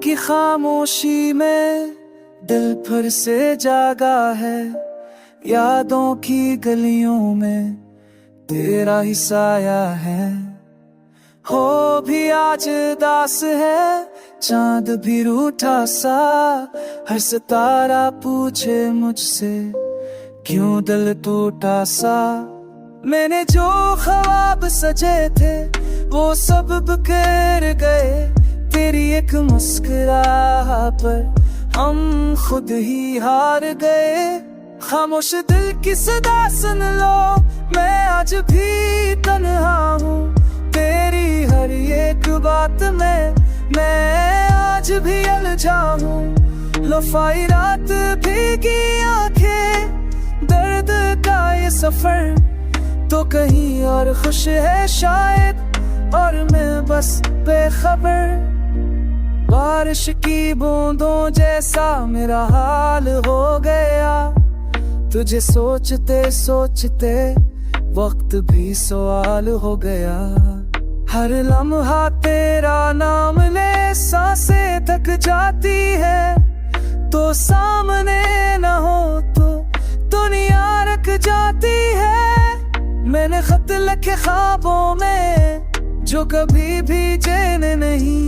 की खामोशी में दिल फिर से जागा है। यादों की गलियों में तेरा ही साया है। हो भी आज दास है, चांद भी रूठा सा। हर सितारा पूछे मुझसे क्यों दिल टूटा सा। मैंने जो ख्वाब सजे थे वो सब बिखर गए। तेरी एक मुस्कुराहट पर हम खुद ही हार गए। खामोश दिल की सदा सुन लो, मैं आज भी तन्हा हूँ। तेरी हर एक बात में मैं आज भी उलझा हूँ। लफाई रात भीगी आंखें, दर्द का ये सफर तो कहीं और खुश है शायद, और मैं बस बेखबर। बारिश की बूंदों जैसा मेरा हाल हो गया। तुझे सोचते सोचते वक्त भी सवाल हो गया। हर लम्हा तेरा नाम ले सांसें थक जाती है। तो सामने न हो तो दुनिया रख जाती है। मैंने खत लिखे ख्वाबों में जो कभी भी चैन नहीं।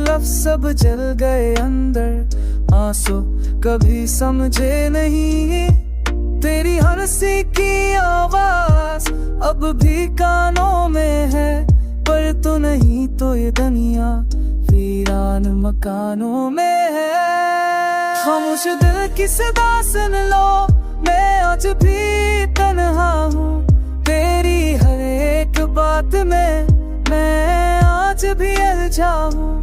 लफ्ज़ सब जल गए अंदर, आंसू कभी समझे नहीं। तेरी हंसी की आवाज अब भी कानों में है, पर तू नहीं तो ये दुनिया वीरान मकानों में है। खामोश दिल की सदा सुन लो, मैं आज भी तन्हा हूँ। तेरी हर एक बात में मैं आज भी उलझा हूँ।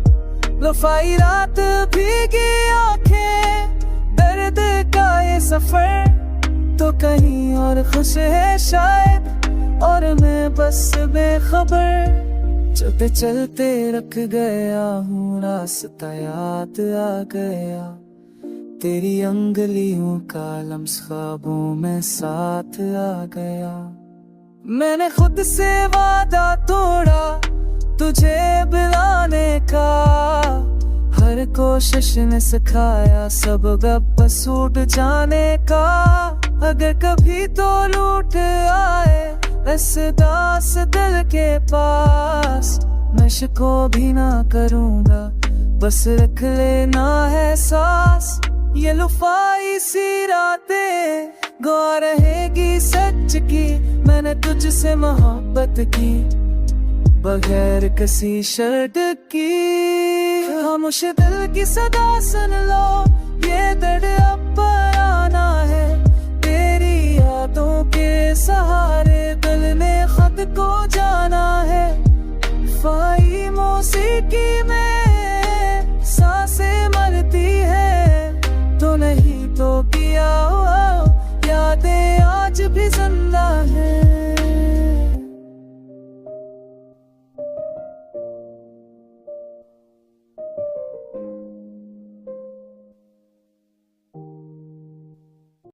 लफाई रात भीगी आंखें, दर्द का ये सफर तो कहीं और खुश है शायद, और मैं बस बेखबर। चलते चलते रख गया हूँ, रास्ता याद आ गया। तेरी अंगलियों का लम्स ख्वाबों में साथ आ गया। मैंने खुद से वादा तोड़ा तुझे बुलाने का। हर कोशिश ने सिखाया सब गप सूट जाने का। अगर कभी तो लूट आए इस दास दिल के पास, नश को भी ना करूँगा, बस रख लेना है सांस। ये लुफाई सी रातें गवा रहेगी सच की। मैंने तुझसे मोहब्बत की बगैर किसी शर्त की। खामोश दिल की सदा सुन लो, ये दर्द अब पुराना है। तेरी यादों के सहारे दिल ने खुद को जाना